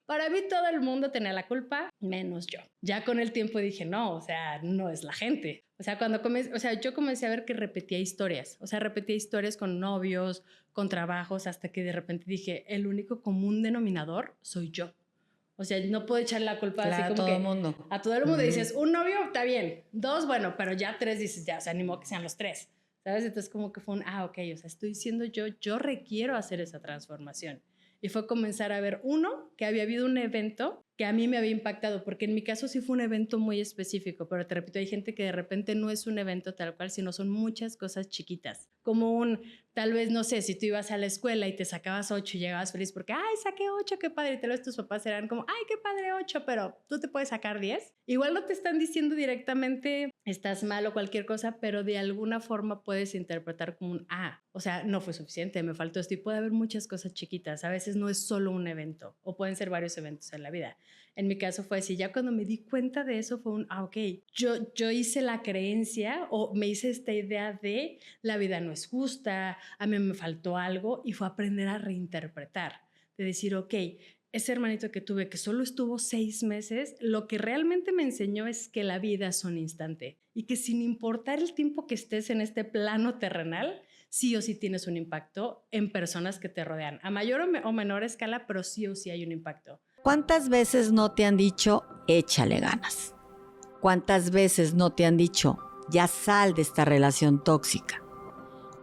Para mí todo el mundo tenía la culpa, menos yo. Ya con el tiempo dije, no, o sea, no es la gente. O sea, yo comencé a ver que repetía historias. O sea, repetía historias con novios, con trabajos, hasta que de repente dije, el único común denominador soy yo. O sea, no puedo echarle la culpa así Claro, a como todo el que mundo. a todo el mundo dices, un novio está bien, dos, bueno, pero ya tres dices, ya, o sea, ni modo que sean los tres, ¿sabes? Entonces como que fue ok, o sea, estoy siendo yo requiero hacer esa transformación. Y fue comenzar a ver, uno, que había habido un evento que a mí me había impactado, porque en mi caso sí fue un evento muy específico, pero te repito, hay gente que de repente no es un evento tal cual, sino son muchas cosas chiquitas, como tal vez, no sé, si tú ibas a la escuela y te sacabas 8 y llegabas feliz porque, ay, saqué 8, qué padre, y tal vez tus papás eran como, ay, qué padre 8, pero tú te puedes sacar 10. Igual no te están diciendo directamente, estás mal o cualquier cosa, pero de alguna forma puedes interpretar como o sea, no fue suficiente, me faltó esto, y puede haber muchas cosas chiquitas, a veces no es solo un evento, o pueden ser varios eventos en la vida. En mi caso fue así, ya cuando me di cuenta de eso fue ok, yo hice la creencia o me hice esta idea de la vida no es justa, a mí me faltó algo, y fue aprender a reinterpretar, de decir, ok, ese hermanito que tuve que solo estuvo 6 meses, lo que realmente me enseñó es que la vida es un instante y que sin importar el tiempo que estés en este plano terrenal, sí o sí tienes un impacto en personas que te rodean, a mayor o menor escala, pero sí o sí hay un impacto. ¿Cuántas veces no te han dicho, échale ganas? ¿Cuántas veces no te han dicho, ya sal de esta relación tóxica?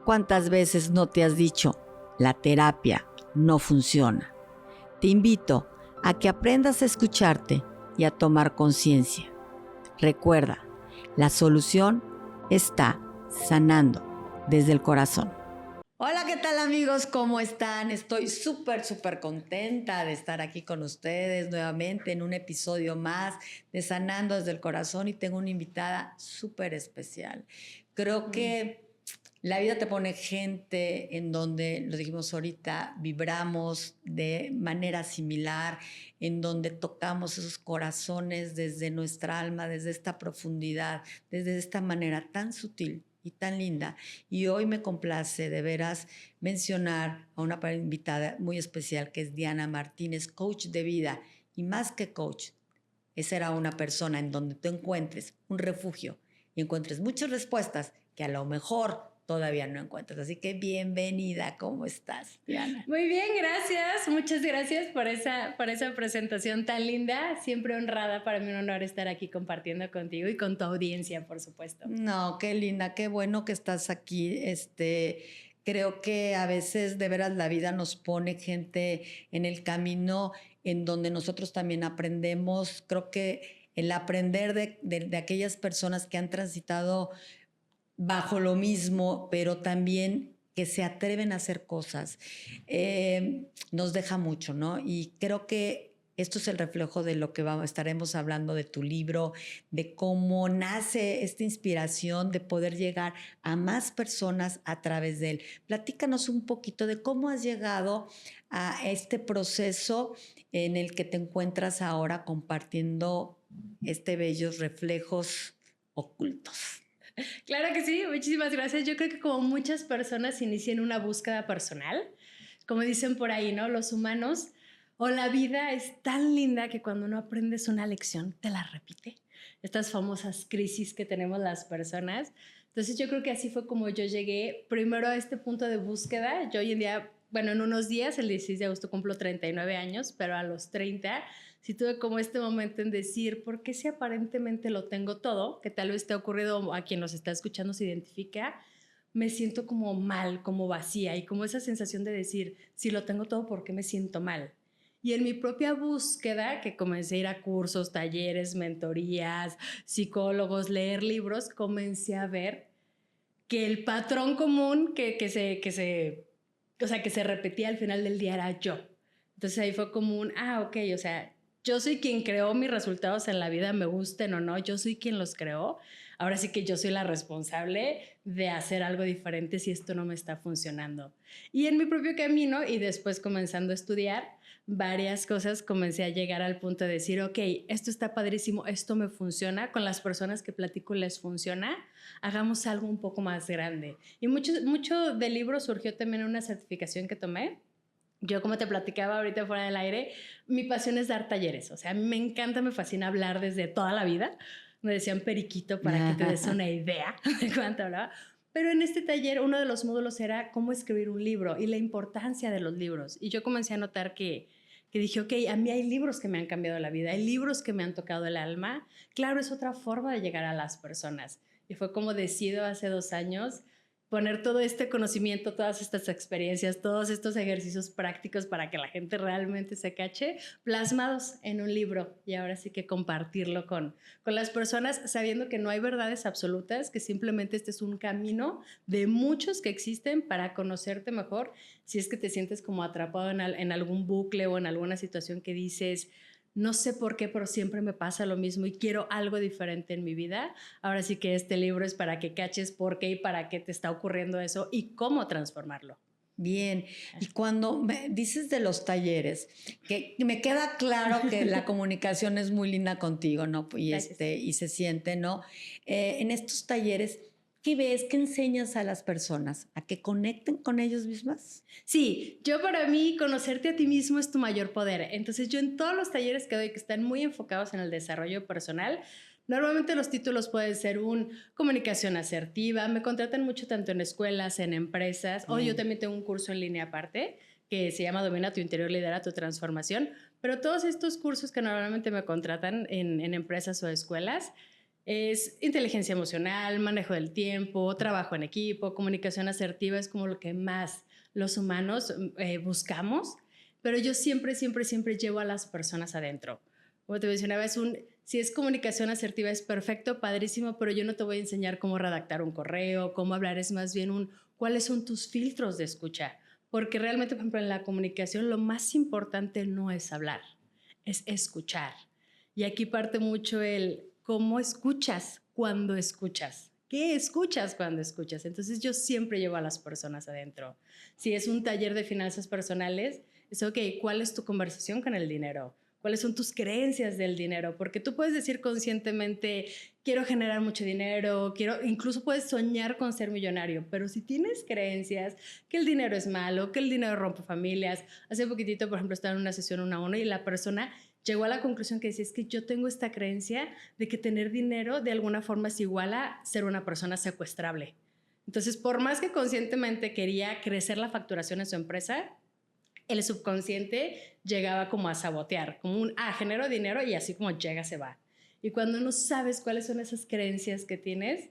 ¿Cuántas veces no te has dicho, la terapia no funciona? Te invito a que aprendas a escucharte y a tomar conciencia. Recuerda, la solución está sanando desde el corazón. Hola, ¿qué tal amigos? ¿Cómo están? Estoy súper contenta de estar aquí con ustedes nuevamente en un episodio más de Sanando desde el Corazón, y tengo una invitada súper especial. Creo que la vida te pone gente en donde, lo dijimos ahorita, vibramos de manera similar, en donde tocamos esos corazones desde nuestra alma, desde esta profundidad, desde esta manera tan sutil y tan linda. Y hoy me complace de veras mencionar a una invitada muy especial, que es Diana Martínez, coach de vida. Y más que coach, será una persona en donde tú encuentres un refugio y encuentres muchas respuestas que a lo mejor todavía no encuentras. Así que bienvenida. ¿Cómo estás, Diana? Muy bien, gracias. Muchas gracias por esa presentación tan linda. Siempre honrada, para mí un honor estar aquí compartiendo contigo y con tu audiencia, por supuesto. No, qué linda, qué bueno que estás aquí. Creo que a veces de veras la vida nos pone gente en el camino en donde nosotros también aprendemos. Creo que el aprender de aquellas personas que han transitado bajo lo mismo, pero también que se atreven a hacer cosas, nos deja mucho, ¿no? Y creo que esto es el reflejo de lo que estaremos hablando de tu libro, de cómo nace esta inspiración de poder llegar a más personas a través de él. Platícanos un poquito de cómo has llegado a este proceso en el que te encuentras ahora compartiendo bellos reflejos ocultos. Claro que sí, muchísimas gracias. Yo creo que como muchas personas inician una búsqueda personal, como dicen por ahí, ¿no? Los humanos o la vida es tan linda que cuando uno aprendes una lección, te la repite. Estas famosas crisis que tenemos las personas. Entonces yo creo que así fue como yo llegué primero a este punto de búsqueda. Yo hoy en día, bueno, en unos días, el 16 de agosto cumplo 39 años, pero a los 30 sí tuve como este momento en decir, ¿por qué si aparentemente lo tengo todo? Que tal vez te ha ocurrido, a quien nos está escuchando se identifica, me siento como mal, como vacía, y como esa sensación de decir, si lo tengo todo, ¿por qué me siento mal? Y en mi propia búsqueda, que comencé a ir a cursos, talleres, mentorías, psicólogos, leer libros, comencé a ver que el patrón común o sea, que se repetía al final del día era yo. Entonces ahí fue como ok, o sea, yo soy quien creó mis resultados en la vida, me gusten o no, yo soy quien los creó. Ahora sí que yo soy la responsable de hacer algo diferente si esto no me está funcionando. Y en mi propio camino y después comenzando a estudiar varias cosas, comencé a llegar al punto de decir, ok, esto está padrísimo, esto me funciona, con las personas que platico les funciona, hagamos algo un poco más grande. Y mucho del libro surgió también en una certificación que tomé Yo, como te platicaba ahorita fuera del aire, mi pasión es dar talleres. O sea, a mí me encanta, me fascina hablar desde toda la vida. Me decían periquito para que te des una idea de cuánto hablaba. Pero en este taller uno de los módulos era cómo escribir un libro y la importancia de los libros. Y yo comencé a notar que dije, ok, a mí hay libros que me han cambiado la vida, hay libros que me han tocado el alma. Claro, es otra forma de llegar a las personas. Y fue como decido hace 2 años poner todo este conocimiento, todas estas experiencias, todos estos ejercicios prácticos para que la gente realmente se cache, plasmados en un libro. Y ahora sí que compartirlo con las personas, sabiendo que no hay verdades absolutas, que simplemente este es un camino de muchos que existen para conocerte mejor. Si es que te sientes como atrapado en algún bucle o en alguna situación que dices, no sé por qué, pero siempre me pasa lo mismo y quiero algo diferente en mi vida. Ahora sí que este libro es para que caches por qué y para qué te está ocurriendo eso y cómo transformarlo. Bien, y cuando me dices de los talleres, que me queda claro que la comunicación es muy linda contigo, ¿no? Y se siente, ¿no? En estos talleres, ¿qué ves? ¿Qué enseñas a las personas? ¿A que conecten con ellos mismas? Sí, yo para mí conocerte a ti mismo es tu mayor poder. Entonces yo en todos los talleres que doy que están muy enfocados en el desarrollo personal, normalmente los títulos pueden ser comunicación asertiva. Me contratan mucho tanto en escuelas, en empresas, o yo también tengo un curso en línea aparte que se llama Domina tu interior, lidera tu transformación. Pero todos estos cursos que normalmente me contratan en empresas o escuelas es inteligencia emocional, manejo del tiempo, trabajo en equipo, comunicación asertiva, es como lo que más los humanos buscamos, pero yo siempre, siempre, siempre llevo a las personas adentro. Como te mencionaba, si es comunicación asertiva es perfecto, padrísimo, pero yo no te voy a enseñar cómo redactar un correo, cómo hablar, es más bien cuáles son tus filtros de escucha, porque realmente, por ejemplo, en la comunicación lo más importante no es hablar, es escuchar. Y aquí parte mucho el cómo escuchas cuando escuchas. ¿Qué escuchas cuando escuchas? Entonces yo siempre llevo a las personas adentro. Si es un taller de finanzas personales, es ok, ¿cuál es tu conversación con el dinero? ¿Cuáles son tus creencias del dinero? Porque tú puedes decir conscientemente, quiero generar mucho dinero, incluso puedes soñar con ser millonario, pero si tienes creencias que el dinero es malo, que el dinero rompe familias. Hace poquitito, por ejemplo, estaba en una sesión 1-a-1 y la persona llegó a la conclusión que decía, es que yo tengo esta creencia de que tener dinero de alguna forma es igual a ser una persona secuestrable. Entonces, por más que conscientemente quería crecer la facturación en su empresa, el subconsciente llegaba como a sabotear, como genero dinero y así como llega, se va. Y cuando no sabes cuáles son esas creencias que tienes,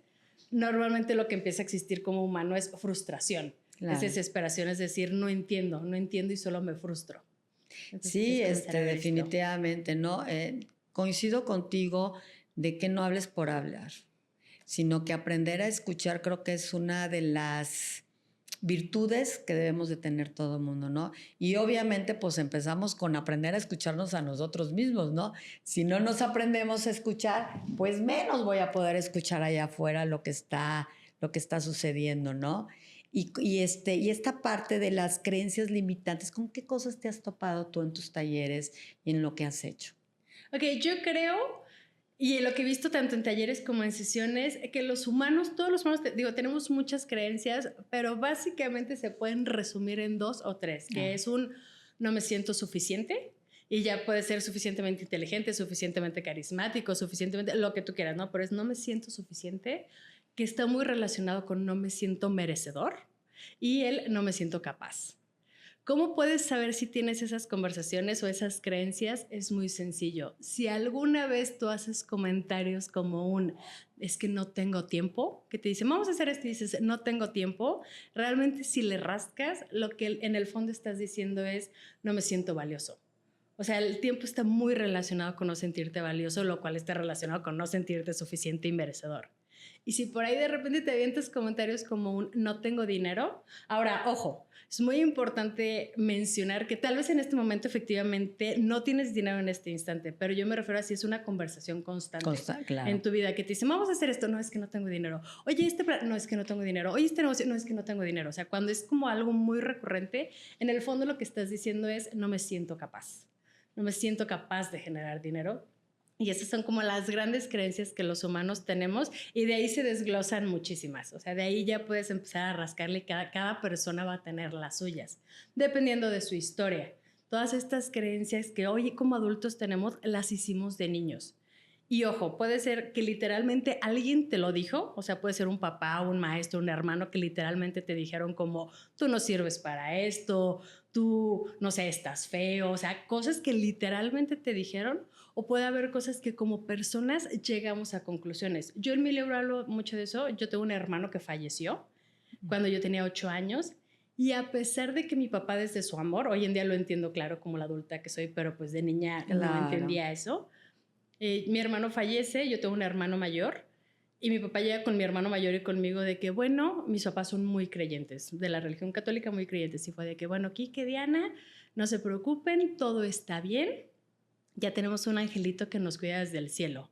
normalmente lo que empieza a existir como humano es frustración, claro. Es desesperación, es decir, no entiendo y solo me frustro. Entonces, sí, definitivamente, ¿no? Coincido contigo de que no hables por hablar, sino que aprender a escuchar creo que es una de las virtudes que debemos de tener todo el mundo, ¿no? Y obviamente pues empezamos con aprender a escucharnos a nosotros mismos, ¿no? Si no nos aprendemos a escuchar, pues menos voy a poder escuchar allá afuera lo que está sucediendo, ¿no? Y esta parte de las creencias limitantes, ¿con qué cosas te has topado tú en tus talleres y en lo que has hecho? Ok, yo creo, y lo que he visto tanto en talleres como en sesiones, que los humanos, todos los humanos, tenemos muchas creencias, pero básicamente se pueden resumir en 2 o 3, que es no me siento suficiente, y ya puede ser suficientemente inteligente, suficientemente carismático, suficientemente lo que tú quieras, ¿no? Pero es no me siento suficiente, que está muy relacionado con no me siento merecedor y el no me siento capaz. ¿Cómo puedes saber si tienes esas conversaciones o esas creencias? Es muy sencillo. Si alguna vez tú haces comentarios como es que no tengo tiempo, que te dicen, vamos a hacer esto y dices, no tengo tiempo, realmente si le rascas, lo que en el fondo estás diciendo es, no me siento valioso. O sea, el tiempo está muy relacionado con no sentirte valioso, lo cual está relacionado con no sentirte suficiente y merecedor. Y si por ahí de repente te avientas comentarios como no tengo dinero, ahora, ojo, es muy importante mencionar que tal vez en este momento efectivamente no tienes dinero en este instante, pero yo me refiero a si es una conversación constante claro. En tu vida que te dicen, vamos a hacer esto, no, es que no tengo dinero. Oye, no, es que no tengo dinero. Oye, este negocio, no, es que no tengo dinero. O sea, cuando es como algo muy recurrente, en el fondo lo que estás diciendo es, no me siento capaz. No me siento capaz de generar dinero. Y esas son como las grandes creencias que los humanos tenemos y de ahí se desglosan muchísimas. O sea, de ahí ya puedes empezar a rascarle y cada persona va a tener las suyas, dependiendo de su historia. Todas estas creencias que hoy como adultos tenemos, las hicimos de niños. Y ojo, puede ser que literalmente alguien te lo dijo, o sea, puede ser un papá, un maestro, un hermano que literalmente te dijeron como, tú no sirves para esto, tú, no sé, estás feo, o sea, cosas que literalmente te dijeron, o puede haber cosas que como personas llegamos a conclusiones. Yo en mi libro hablo mucho de eso, yo tengo un hermano que falleció cuando yo tenía 8 años, y a pesar de que mi papá desde su amor, hoy en día lo entiendo claro como la adulta que soy, pero pues de niña no Claro. entendía eso. Mi hermano fallece, yo tengo un hermano mayor y mi papá llega con mi hermano mayor y conmigo de que, bueno, mis papás son muy creyentes, de la religión católica muy creyentes. Y fue de que, bueno, Kike, Diana, no se preocupen, todo está bien, ya tenemos un angelito que nos cuida desde el cielo.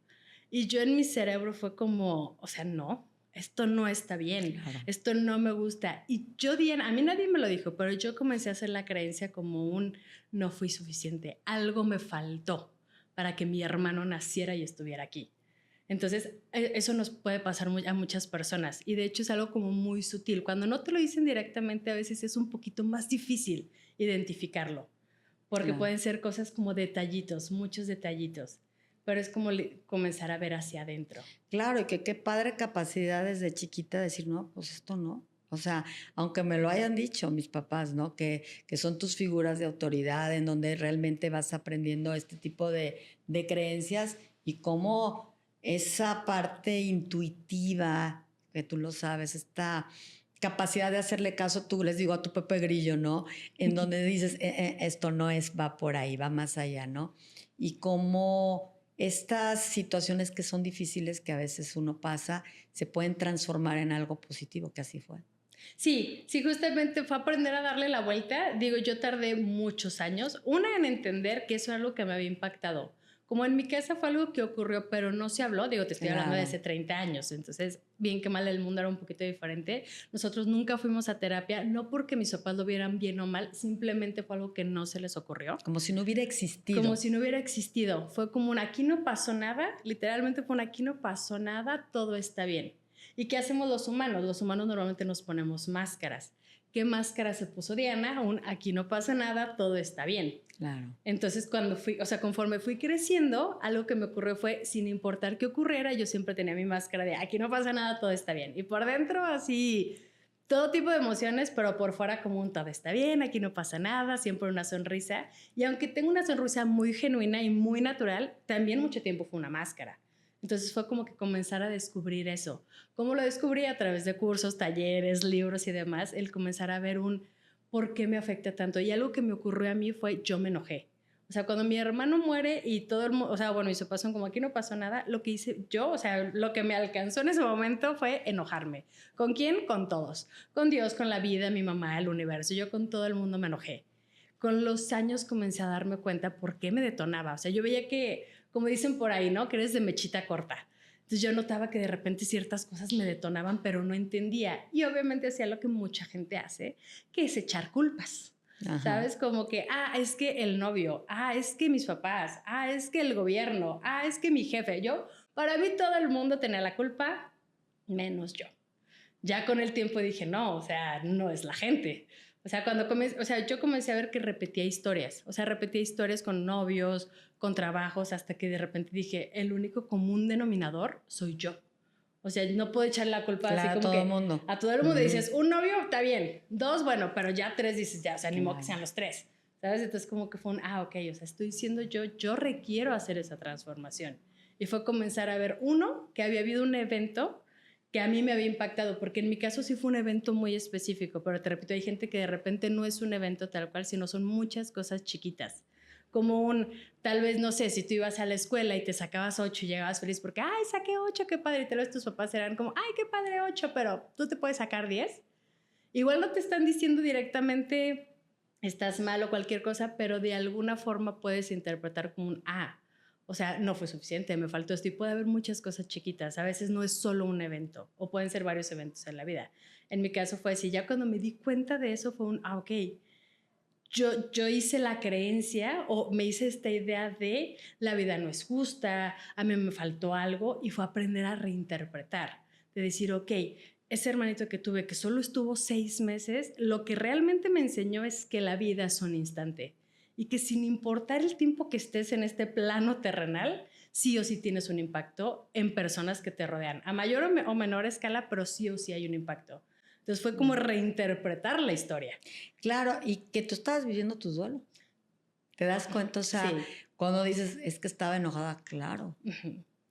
Y yo en mi cerebro fue como, o sea, no, esto no está bien, Claro. esto no me gusta. Y yo, Diana, a mí nadie me lo dijo, pero yo comencé a hacer la creencia como un no fui suficiente, algo me faltó para que mi hermano naciera y estuviera aquí. Entonces, eso nos puede pasar a muchas personas y de hecho es algo como muy sutil. Cuando no te lo dicen directamente, a veces es un poquito más difícil identificarlo, porque Claro. pueden ser cosas como detallitos, muchos detallitos, pero es como comenzar a ver hacia adentro. Claro, y que qué padre capacidad desde chiquita de decir, no, pues esto no. O sea, aunque me lo hayan dicho mis papás, ¿no? Que son tus figuras de autoridad, en donde realmente vas aprendiendo este tipo de creencias y cómo esa parte intuitiva, que tú lo sabes, esta capacidad de hacerle caso, tú les digo a tu Pepe Grillo, ¿no? En donde dices, esto no es, va por ahí, va más allá, ¿no? Y cómo estas situaciones que son difíciles, que a veces uno pasa, se pueden transformar en algo positivo, que así fue. Sí, sí, justamente fue aprender a darle la vuelta. Digo, yo tardé muchos años, una en entender que eso era algo que me había impactado. Como en mi casa fue algo que ocurrió, pero no se habló, digo, te estoy hablando de Claro. hace 30 años, entonces, bien que mal, el mundo era un poquito diferente. Nosotros nunca fuimos a terapia, no porque mis papás lo vieran bien o mal, simplemente fue algo que no se les ocurrió. Como si no hubiera existido. Como si no hubiera existido. Fue como un aquí no pasó nada, literalmente fue un aquí no pasó nada, todo está bien. ¿Y qué hacemos los humanos? Los humanos normalmente nos ponemos máscaras. ¿Qué máscara se puso Diana? Un aquí no pasa nada, todo está bien. Claro. Entonces, conforme fui creciendo, algo que me ocurrió fue, sin importar qué ocurriera, yo siempre tenía mi máscara de aquí no pasa nada, todo está bien. Y por dentro, así, todo tipo de emociones, pero por fuera como un todo está bien, aquí no pasa nada, siempre una sonrisa. Y aunque tengo una sonrisa muy genuina y muy natural, también mucho tiempo fue una máscara. Entonces fue como que comenzar a descubrir eso. ¿Cómo lo descubrí? A través de cursos, talleres, libros y demás, el comenzar a ver por qué me afecta tanto. Y algo que me ocurrió a mí fue yo me enojé. O sea, cuando mi hermano muere y todo el mundo, o sea, bueno, y se pasó como aquí no pasó nada, lo que hice yo, o sea, lo que me alcanzó en ese momento fue enojarme. ¿Con quién? Con todos. Con Dios, con la vida, mi mamá, el universo. Yo con todo el mundo me enojé. Con los años comencé a darme cuenta por qué me detonaba. O sea, yo veía que, como dicen por ahí, ¿no? Que eres de mechita corta. Entonces yo notaba que de repente ciertas cosas me detonaban, pero no entendía. Y obviamente hacía lo que mucha gente hace, que es echar culpas. Ajá. ¿Sabes? Como que, es que el novio, es que mis papás, es que el gobierno, es que mi jefe. Para mí todo el mundo tenía la culpa, menos yo. Ya con el tiempo dije, no, o sea, no es la gente. O sea, yo comencé a ver que repetía historias. O sea, repetía historias con novios, con trabajos, hasta que de repente dije, el único común denominador soy yo. O sea, no puedo echarle la culpa así como todo que el mundo. a todo el mundo. Dices, un novio está bien, dos, bueno, pero ya tres dices, ya, o sea, ni modo que sean los tres. ¿Sabes? Entonces como que fue ok, o sea, estoy siendo yo requiero hacer esa transformación. Y fue comenzar a ver, que había habido un evento que a mí me había impactado, porque en mi caso sí fue un evento muy específico, pero te repito, hay gente que de repente no es un evento tal cual, sino son muchas cosas chiquitas. Como tal vez, no sé, si tú ibas a la escuela y te sacabas 8 y llegabas feliz porque, saqué 8, qué padre, y tal vez tus papás eran como, qué padre 8, pero tú te puedes sacar 10. Igual no te están diciendo directamente, estás mal o cualquier cosa, pero de alguna forma puedes interpretar como un, o sea, no fue suficiente, me faltó esto. Y puede haber muchas cosas chiquitas. A veces no es solo un evento o pueden ser varios eventos en la vida. En mi caso fue así. Ya cuando me di cuenta de eso fue un, ok, yo hice la creencia o me hice esta idea de la vida no es justa, a mí me faltó algo y fue aprender a reinterpretar, de decir, ok, ese hermanito que tuve que solo estuvo 6 meses, lo que realmente me enseñó es que la vida es un instante y que sin importar el tiempo que estés en este plano terrenal, sí o sí tienes un impacto en personas que te rodean, a mayor o menor escala, pero sí o sí hay un impacto. Entonces fue como reinterpretar la historia. Claro, y que tú estabas viviendo tu duelo. ¿Te das cuenta? O sea, Sí. cuando dices, es que estaba enojada, claro.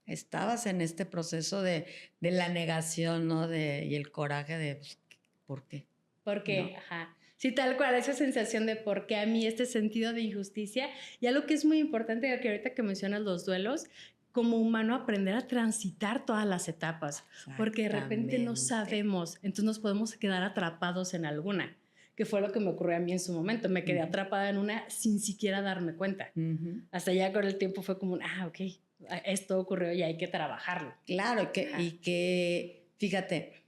Estabas en este proceso de la negación, ¿no? Y el coraje de, pues, ¿por qué? Porque, ¿no? ajá. Sí, tal cual, esa sensación de por qué a mí este sentido de injusticia. Y algo que es muy importante, que ahorita que mencionas los duelos, como humano aprender a transitar todas las etapas, porque de repente no sabemos, entonces nos podemos quedar atrapados en alguna, que fue lo que me ocurrió a mí en su momento. Me quedé atrapada en una sin siquiera darme cuenta. Hasta ya con el tiempo fue como, ok, esto ocurrió y hay que trabajarlo. Claro, y que fíjate,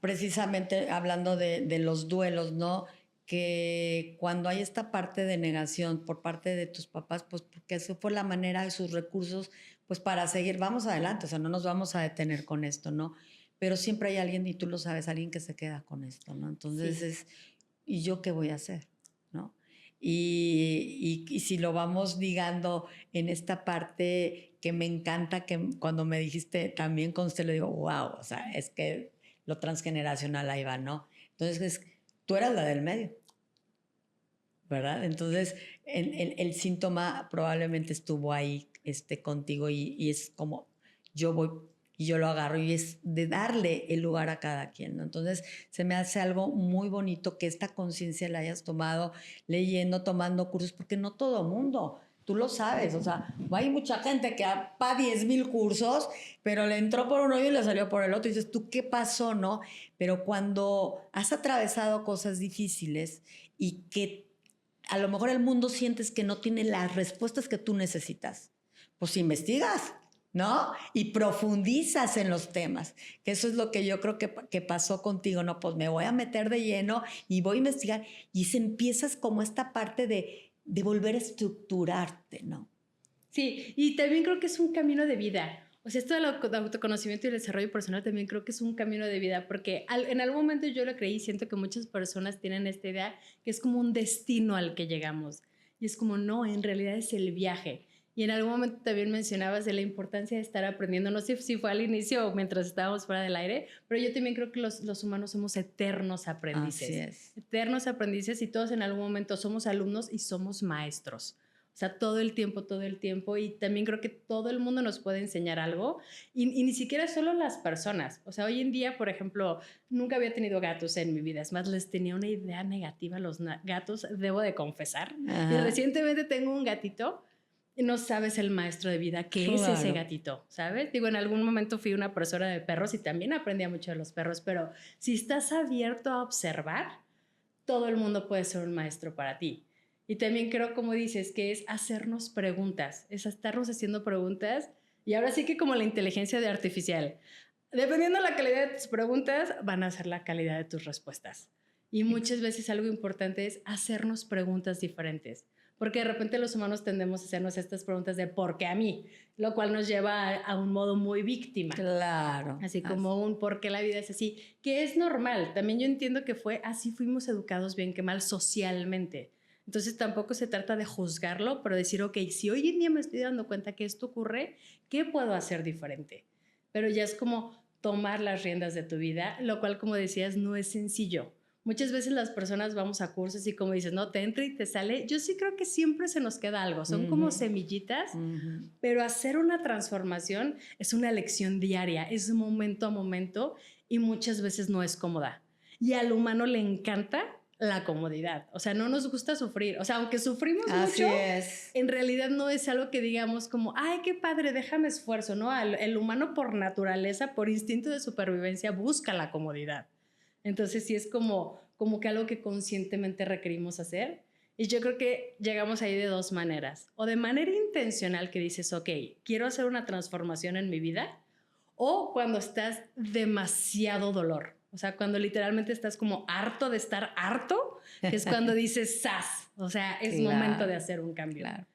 precisamente hablando de los duelos, ¿no? Que cuando hay esta parte de negación por parte de tus papás, pues porque eso fue la manera de sus recursos, pues para seguir, vamos adelante, o sea, no nos vamos a detener con esto, ¿no? Pero siempre hay alguien, y tú lo sabes, alguien que se queda con esto, ¿no? Entonces Sí. ¿y yo qué voy a hacer? ¿No? Y si lo vamos ligando en esta parte que me encanta, que cuando me dijiste también con usted, le digo, wow, o sea, es que lo transgeneracional ahí va, ¿no? Entonces, tú eras la del medio, ¿verdad? Entonces, el síntoma probablemente estuvo ahí contigo y es como, yo voy y yo lo agarro y es de darle el lugar a cada quien, ¿no? Entonces, se me hace algo muy bonito que esta conciencia la hayas tomado leyendo, tomando cursos, porque no todo mundo, tú lo sabes, o sea, hay mucha gente que va 10,000 cursos, pero le entró por un oído y le salió por el otro, y dices, ¿tú qué pasó, no? Pero cuando has atravesado cosas difíciles y que a lo mejor el mundo sientes que no tiene las respuestas que tú necesitas, pues investigas, ¿no? Y profundizas en los temas, que eso es lo que yo creo que pasó contigo, ¿no? Pues me voy a meter de lleno y voy a investigar y se empiezas como esta parte de volver a estructurarte, ¿no? Sí, y también creo que es un camino de vida. O sea, esto del autoconocimiento y el desarrollo personal también creo que es un camino de vida, porque en algún momento yo lo creí, siento que muchas personas tienen esta idea que es como un destino al que llegamos. Y es como, no, en realidad es el viaje. Y en algún momento también mencionabas de la importancia de estar aprendiendo, no sé si fue al inicio o mientras estábamos fuera del aire, pero yo también creo que los humanos somos eternos aprendices. Así es. Eternos aprendices y todos en algún momento somos alumnos y somos maestros. O sea, todo el tiempo. Y también creo que todo el mundo nos puede enseñar algo. Y ni siquiera solo las personas. O sea, hoy en día, por ejemplo, nunca había tenido gatos en mi vida. Es más, les tenía una idea negativa a los gatos, debo de confesar. Ajá. Y recientemente tengo un gatito y no sabes el maestro de vida que es ese gatito, ¿sabes? Digo, en algún momento fui una profesora de perros y también aprendía mucho de los perros, pero si estás abierto a observar, todo el mundo puede ser un maestro para ti. Y también creo, como dices, que es hacernos preguntas, es estarnos haciendo preguntas. Y ahora sí que como la inteligencia artificial, dependiendo de la calidad de tus preguntas, van a ser la calidad de tus respuestas. Y muchas veces algo importante es hacernos preguntas diferentes. Porque de repente los humanos tendemos a hacernos estas preguntas de ¿por qué a mí? Lo cual nos lleva a un modo muy víctima. Claro. Así como un ¿por qué la vida es así? Que es normal. También yo entiendo que fue así fuimos educados bien que mal socialmente. Entonces tampoco se trata de juzgarlo, pero decir, ok, si hoy en día me estoy dando cuenta que esto ocurre, ¿qué puedo hacer diferente? Pero ya es como tomar las riendas de tu vida, lo cual, como decías, no es sencillo. Muchas veces las personas vamos a cursos y como dices, no, te entra y te sale. Yo sí creo que siempre se nos queda algo. Son como semillitas, pero hacer una transformación es una lección diaria, es momento a momento y muchas veces no es cómoda. Y al humano le encanta la comodidad. O sea, no nos gusta sufrir. O sea, aunque sufrimos mucho, en realidad no es algo que digamos como, ay, qué padre, déjame esfuerzo, ¿no? El humano por naturaleza, por instinto de supervivencia, busca la comodidad. Entonces sí es como que algo que conscientemente requerimos hacer. Y yo creo que llegamos ahí de dos maneras. O de manera intencional que dices, ok, quiero hacer una transformación en mi vida. O cuando estás demasiado dolor. O sea, cuando literalmente estás como harto de estar harto que es cuando dices ¡zas! O sea, es momento de hacer un cambio. Claro.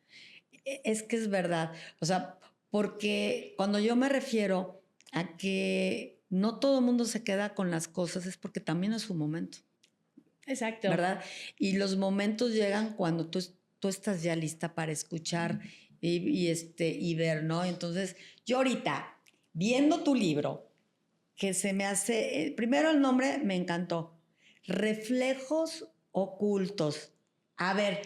Es que es verdad. O sea, porque cuando yo me refiero a que no todo el mundo se queda con las cosas, es porque también es su momento. Exacto. ¿Verdad? Y los momentos llegan cuando tú estás ya lista para escuchar y ver, ¿no? Entonces, yo ahorita, viendo tu libro, que se me hace, primero el nombre me encantó, Reflejos Ocultos. A ver,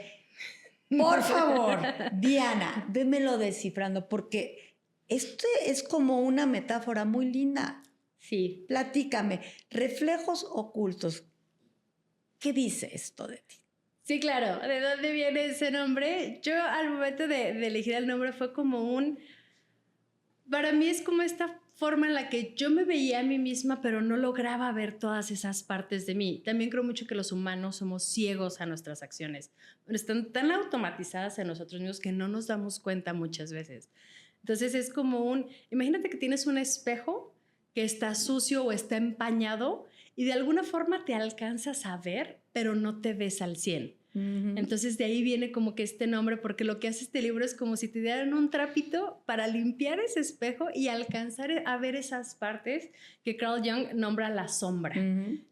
por favor, Diana, démelo descifrando, porque esto es como una metáfora muy linda. Sí. Platícame, reflejos ocultos. ¿Qué dice esto de ti? Sí, claro. ¿De dónde viene ese nombre? Yo al momento de elegir el nombre fue como para mí es como esta forma en la que yo me veía a mí misma, pero no lograba ver todas esas partes de mí. También creo mucho que los humanos somos ciegos a nuestras acciones. Están tan automatizadas en nosotros mismos que no nos damos cuenta muchas veces. Entonces es como imagínate que tienes un espejo que está sucio o está empañado y de alguna forma te alcanzas a ver, pero no te ves al 100. Entonces de ahí viene como que este nombre, porque lo que hace este libro es como si te dieran un trapito para limpiar ese espejo y alcanzar a ver esas partes que Carl Jung nombra la sombra,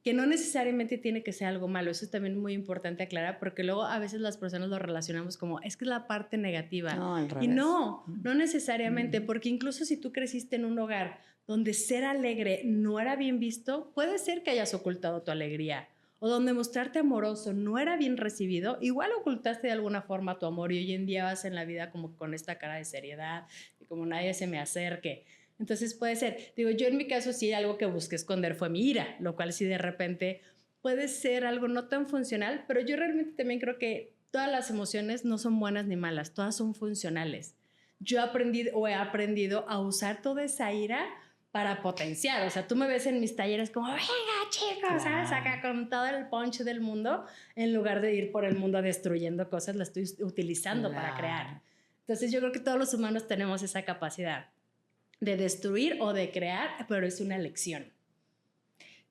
que no necesariamente tiene que ser algo malo. Eso es también muy importante aclarar, porque luego a veces las personas lo relacionamos como, es que es la parte negativa. No, al revés. Y no necesariamente, porque incluso si tú creciste en un hogar donde ser alegre no era bien visto, puede ser que hayas ocultado tu alegría. O donde mostrarte amoroso no era bien recibido, igual ocultaste de alguna forma tu amor y hoy en día vas en la vida como con esta cara de seriedad y como nadie se me acerque. Entonces puede ser, digo, yo en mi caso sí algo que busqué esconder fue mi ira, lo cual sí de repente puede ser algo no tan funcional, pero yo realmente también creo que todas las emociones no son buenas ni malas, todas son funcionales. Yo he aprendido a usar toda esa ira para potenciar. O sea, tú me ves en mis talleres como, venga, chicos, ¿sabes? Acá con todo el punch del mundo, en lugar de ir por el mundo destruyendo cosas, la estoy utilizando para crear. Entonces, yo creo que todos los humanos tenemos esa capacidad de destruir o de crear, pero es una lección.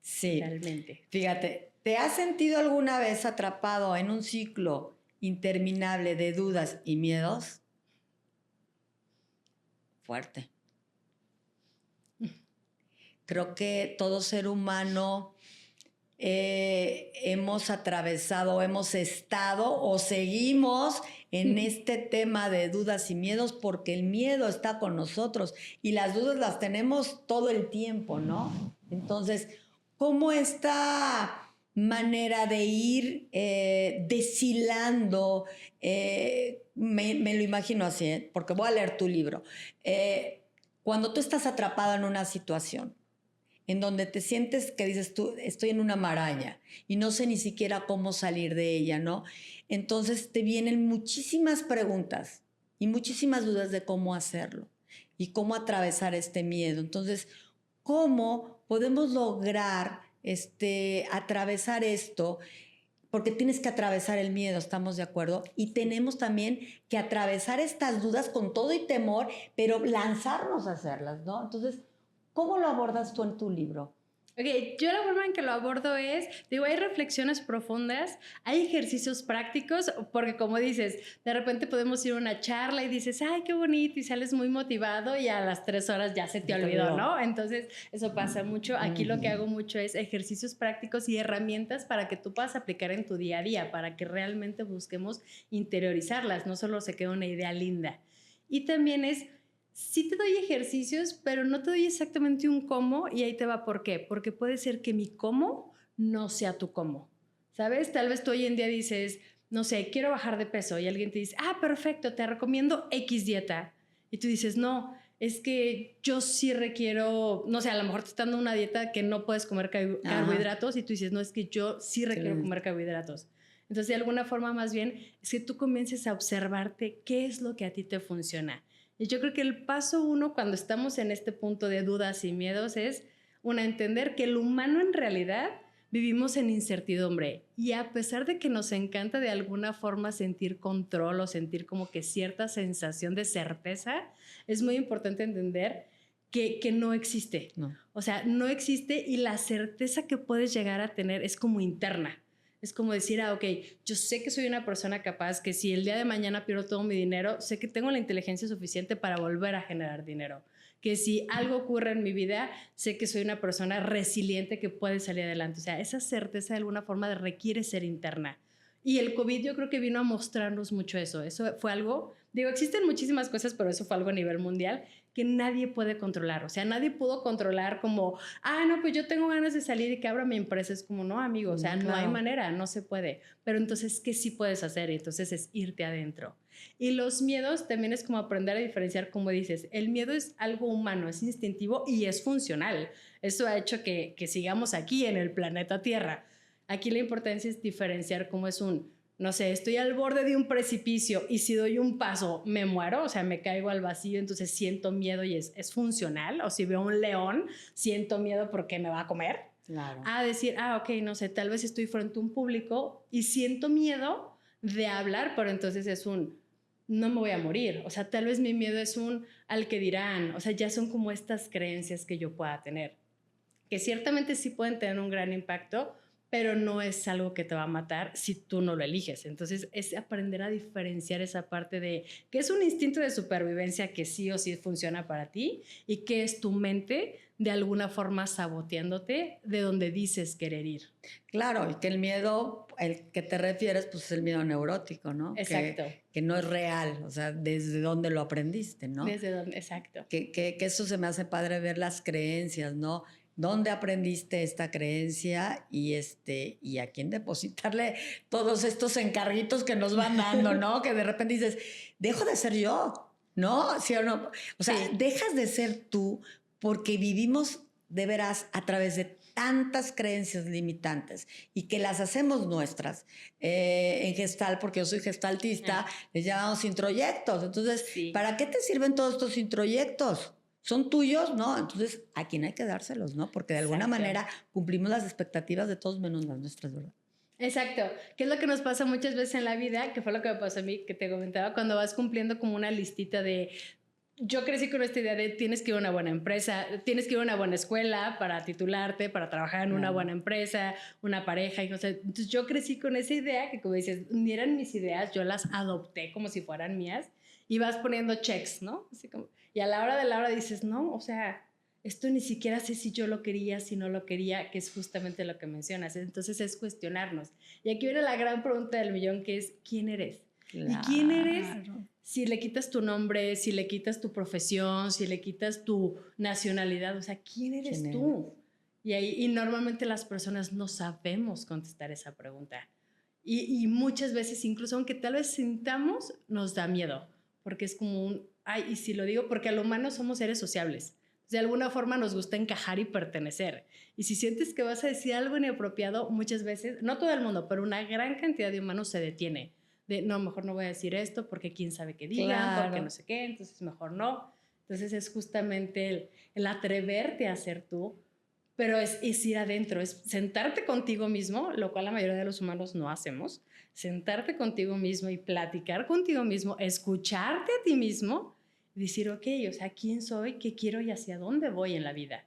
Sí. Realmente. Fíjate, ¿te has sentido alguna vez atrapado en un ciclo interminable de dudas y miedos? Fuerte. Creo que todo ser humano hemos atravesado, hemos estado o seguimos en este tema de dudas y miedos porque el miedo está con nosotros y las dudas las tenemos todo el tiempo, ¿no? Entonces, ¿cómo esta manera de ir deshilando, me lo imagino así, porque voy a leer tu libro, cuando tú estás atrapado en una situación, en donde te sientes que dices tú, estoy en una maraña y no sé ni siquiera cómo salir de ella, ¿no? Entonces te vienen muchísimas preguntas y muchísimas dudas de cómo hacerlo y cómo atravesar este miedo. Entonces, ¿cómo podemos lograr atravesar esto? Porque tienes que atravesar el miedo, ¿estamos de acuerdo? Y tenemos también que atravesar estas dudas con todo y temor, pero lanzarnos a hacerlas, ¿no? Entonces, ¿cómo lo abordas tú en tu libro? Ok, yo la forma en que lo abordo es, digo, hay reflexiones profundas, hay ejercicios prácticos, porque como dices, de repente podemos ir a una charla y dices, ay, qué bonito, y sales muy motivado y a las 3 horas ya se te olvidó, ¿no? Entonces, eso pasa mucho. Aquí lo que hago mucho es ejercicios prácticos y herramientas para que tú puedas aplicar en tu día a día, para que realmente busquemos interiorizarlas, no solo se quede una idea linda. Y también sí te doy ejercicios, pero no te doy exactamente un cómo y ahí te va por qué. Porque puede ser que mi cómo no sea tu cómo, ¿sabes? Tal vez tú hoy en día dices, no sé, quiero bajar de peso y alguien te dice, perfecto, te recomiendo X dieta. Y tú dices, no, es que yo sí requiero, no sé, a lo mejor te están dando una dieta que no puedes comer carbohidratos y tú dices, no, es que yo sí requiero comer carbohidratos. Entonces, de alguna forma, más bien, es que tú comiences a observarte qué es lo que a ti te funciona. Y yo creo que el paso 1 cuando estamos en este punto de dudas y miedos es, entender que el humano en realidad vivimos en incertidumbre y a pesar de que nos encanta de alguna forma sentir control o sentir como que cierta sensación de certeza, es muy importante entender que no existe. No. O sea, no existe y la certeza que puedes llegar a tener es como interna. Es como decir, ok, yo sé que soy una persona capaz, que si el día de mañana pierdo todo mi dinero, sé que tengo la inteligencia suficiente para volver a generar dinero. Que si algo ocurre en mi vida, sé que soy una persona resiliente que puede salir adelante. O sea, esa certeza de alguna forma requiere ser interna. Y el COVID yo creo que vino a mostrarnos mucho eso. Eso fue algo, digo, existen muchísimas cosas, pero eso fue algo a nivel mundial que nadie puede controlar. O sea, nadie pudo controlar como, no, pues yo tengo ganas de salir y que abra mi empresa. Es como, no, amigo, o sea, no hay manera, no se puede. Pero entonces, ¿qué sí puedes hacer? Y entonces es irte adentro. Y los miedos también es como aprender a diferenciar, como dices, el miedo es algo humano, es instintivo y es funcional. Eso ha hecho que sigamos aquí en el planeta Tierra. Aquí la importancia es diferenciar cómo es no sé, estoy al borde de un precipicio y si doy un paso me muero, o sea, me caigo al vacío, entonces siento miedo y es funcional. O si veo un león, siento miedo porque me va a comer. Claro. A decir, ok, no sé, tal vez estoy frente a un público y siento miedo de hablar, pero entonces no me voy a morir. O sea, tal vez mi miedo es al que dirán. O sea, ya son como estas creencias que yo pueda tener, que ciertamente sí pueden tener un gran impacto, pero no es algo que te va a matar si tú no lo eliges. Entonces es aprender a diferenciar esa parte de qué es un instinto de supervivencia que sí o sí funciona para ti y qué es tu mente de alguna forma saboteándote de donde dices querer ir. Claro, y que el miedo, el que te refieres, pues es el miedo neurótico, ¿no? Exacto. Que no es real, o sea, desde dónde lo aprendiste, ¿no? Desde dónde, exacto. Que eso se me hace padre ver las creencias, ¿no? ¿Dónde aprendiste esta creencia y a quién depositarle todos estos encarguitos que nos van dando, ¿no? Que de repente dices, dejo de ser yo, ¿no? ¿Sí o no? O sea, sí. Dejas de ser tú porque vivimos de veras a través de tantas creencias limitantes y que las hacemos nuestras. En Gestalt, porque yo soy gestaltista, les llamamos introyectos. Entonces, sí. ¿Para qué te sirven todos estos introyectos? ¿Son tuyos? No, entonces a quién hay que dárselos, ¿no? Porque de alguna manera cumplimos las expectativas de todos menos las nuestras, ¿verdad? Exacto, que es lo que nos pasa muchas veces en la vida, que fue lo que me pasó a mí, que te comentaba, cuando vas cumpliendo como una listita de... Yo crecí con esta idea de tienes que ir a una buena empresa, tienes que ir a una buena escuela para titularte, para trabajar en una buena empresa, una pareja, y no sé. Entonces yo crecí con esa idea que, como dices, ni eran mis ideas, yo las adopté como si fueran mías y vas poniendo checks, ¿no? Así como, y a la hora de la hora dices, no, o sea, esto ni siquiera sé si yo lo quería, si no lo quería, que es justamente lo que mencionas. Entonces es cuestionarnos. Y aquí viene la gran pregunta del millón, que es, ¿quién eres? Claro. ¿Y quién eres si le quitas tu nombre, si le quitas tu profesión, si le quitas tu nacionalidad? O sea, ¿quién eres tú? Y normalmente las personas no sabemos contestar esa pregunta. Y muchas veces, incluso aunque tal vez sintamos, nos da miedo. Porque es como y si lo digo, porque a lo humano somos seres sociables. De alguna forma nos gusta encajar y pertenecer. Y si sientes que vas a decir algo inapropiado, muchas veces, no todo el mundo, pero una gran cantidad de humanos se detiene. De, no, mejor no voy a decir esto porque quién sabe qué digan, claro. Porque no sé qué, entonces mejor no. Entonces es justamente el atreverte a ser tú, pero es ir adentro, es sentarte contigo mismo, lo cual la mayoría de los humanos no hacemos, sentarte contigo mismo y platicar contigo mismo, escucharte a ti mismo, y decir, ok, o sea, ¿quién soy? ¿Qué quiero y hacia dónde voy en la vida?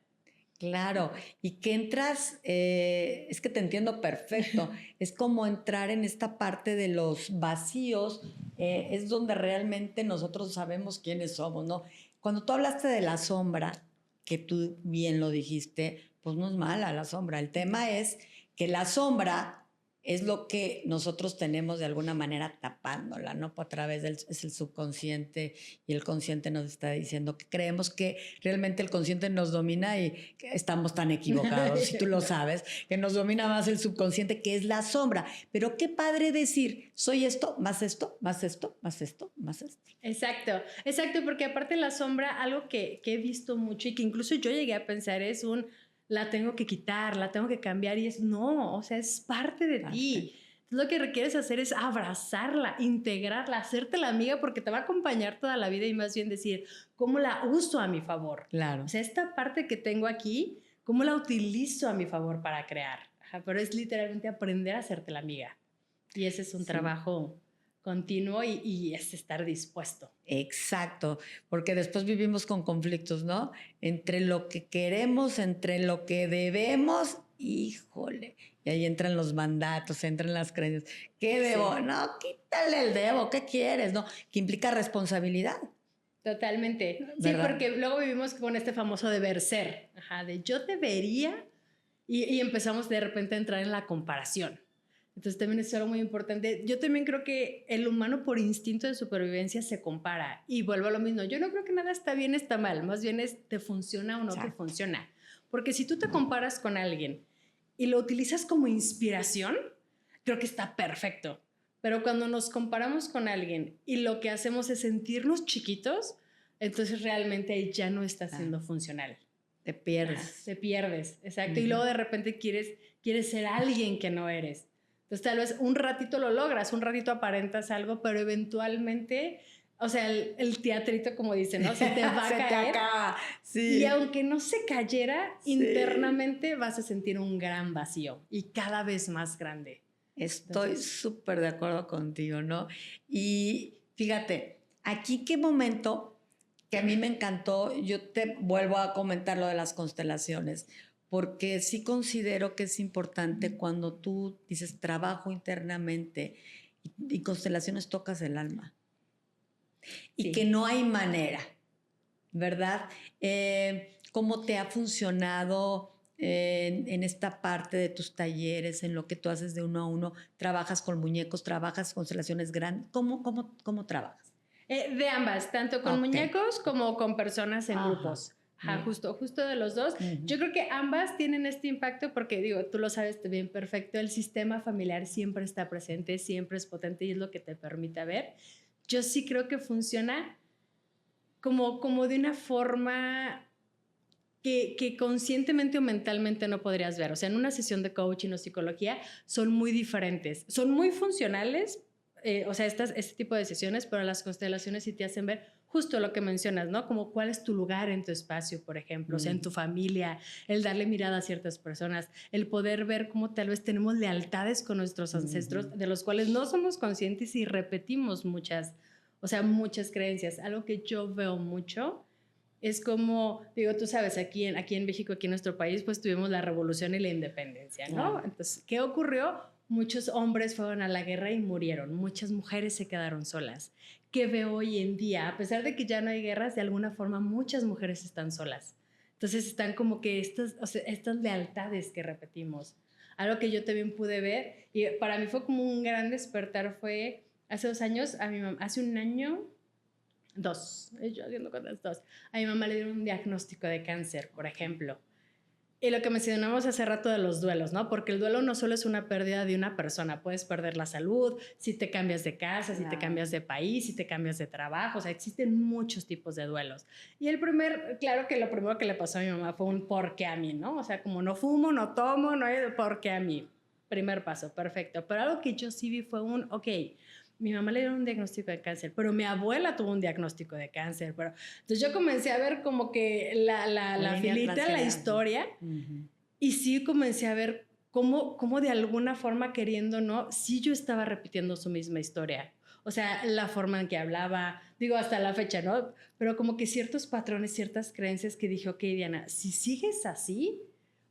Claro, y que entras, es que te entiendo perfecto, es como entrar en esta parte de los vacíos, es donde realmente nosotros sabemos quiénes somos, ¿no? Cuando tú hablaste de la sombra, que tú bien lo dijiste, pues no es mala la sombra, el tema es que la sombra es lo que nosotros tenemos de alguna manera tapándola, ¿no? A través es el subconsciente y el consciente nos está diciendo que creemos que realmente el consciente nos domina y que estamos tan equivocados, si tú lo sabes, que nos domina más el subconsciente, que es la sombra. Pero qué padre decir, soy esto, más esto, más esto, más esto, más esto. Exacto, porque aparte la sombra, algo que he visto mucho y que incluso yo llegué a pensar es la tengo que quitar, la tengo que cambiar y no, o sea, es parte de ti. Entonces, lo que requieres hacer es abrazarla, integrarla, hacerte la amiga porque te va a acompañar toda la vida y más bien decir, ¿cómo la uso a mi favor? Claro. O sea, esta parte que tengo aquí, ¿cómo la utilizo a mi favor para crear? Pero es literalmente aprender a hacerte la amiga. Y ese es un trabajo continuo y es estar dispuesto. Exacto, porque después vivimos con conflictos, ¿no? Entre lo que queremos, entre lo que debemos híjole, y ahí entran los mandatos, entran las creencias. ¿Qué debo? Sí. No, quítale el debo, ¿qué quieres? No, que implica responsabilidad. Totalmente. Sí, ¿verdad? Porque luego vivimos con este famoso deber ser, de yo debería, y empezamos de repente a entrar en la comparación. Entonces también es algo muy importante. Yo también creo que el humano por instinto de supervivencia se compara y vuelvo a lo mismo. Yo no creo que nada está bien, está mal. Más bien es te funciona o no te funciona. Porque si tú te comparas con alguien y lo utilizas como inspiración, creo que está perfecto. Pero cuando nos comparamos con alguien y lo que hacemos es sentirnos chiquitos, entonces realmente ya no está siendo funcional. Te pierdes. Te pierdes, exacto. Y luego de repente quieres ser alguien que no eres. Entonces tal vez un ratito lo logras, un ratito aparentas algo, pero eventualmente, o sea, el teatrito, como dicen, ¿no? Se te va a caer. Te acaba. Sí. Y aunque no se cayera, internamente vas a sentir un gran vacío y cada vez más grande. Estoy súper de acuerdo contigo, ¿no? Y fíjate, aquí qué momento que a mí me encantó, yo te vuelvo a comentar lo de las constelaciones, porque sí considero que es importante cuando tú dices trabajo internamente y constelaciones tocas el alma. Y que no hay manera, ¿verdad? ¿Cómo te ha funcionado en esta parte de tus talleres, en lo que tú haces de uno a uno? ¿Trabajas con muñecos, trabajas constelaciones grandes? ¿Cómo trabajas? De ambas, tanto con muñecos como con personas en grupos. Justo de los dos. Yo creo que ambas tienen este impacto porque, digo, tú lo sabes bien perfecto, el sistema familiar siempre está presente, siempre es potente y es lo que te permite ver. Yo sí creo que funciona como de una forma que conscientemente o mentalmente no podrías ver. O sea, en una sesión de coaching o psicología son muy diferentes. Son muy funcionales, o sea, este tipo de sesiones, pero las constelaciones sí te hacen ver justo lo que mencionas, ¿no? Como cuál es tu lugar en tu espacio, por ejemplo, o sea, en tu familia, el darle mirada a ciertas personas, el poder ver cómo tal vez tenemos lealtades con nuestros ancestros, de los cuales no somos conscientes y repetimos muchas creencias. Algo que yo veo mucho es como, digo, tú sabes, aquí en México, aquí en nuestro país, pues tuvimos la revolución y la independencia, ¿no? Entonces, ¿qué ocurrió? Muchos hombres fueron a la guerra y murieron. Muchas mujeres se quedaron solas. ¿Qué veo hoy en día? A pesar de que ya no hay guerras, de alguna forma muchas mujeres están solas. Entonces están como que estas lealtades que repetimos. Algo que yo también pude ver, y para mí fue como un gran despertar, fue hace 2 años, hace un año, 2, yo haciendo cuentas 2, a mi mamá le dieron un diagnóstico de cáncer, por ejemplo. Y lo que mencionamos hace rato de los duelos, ¿no? Porque el duelo no solo es una pérdida de una persona, puedes perder la salud, si te cambias de casa, si te cambias de país, si te cambias de trabajo, o sea, existen muchos tipos de duelos. Y claro que lo primero que le pasó a mi mamá fue un ¿por qué a mí?, ¿no? O sea, como no fumo, no tomo, no hay ¿por qué a mí? Primer paso, perfecto. Pero algo que yo sí vi fue mi mamá le dieron un diagnóstico de cáncer, pero mi abuela tuvo un diagnóstico de cáncer. Entonces yo comencé a ver como que la filita, la historia, y sí comencé a ver cómo de alguna forma, queriendo o no, sí yo estaba repitiendo su misma historia. O sea, la forma en que hablaba, digo, hasta la fecha, ¿no? Pero como que ciertos patrones, ciertas creencias que dije, ok, Diana, si sigues así,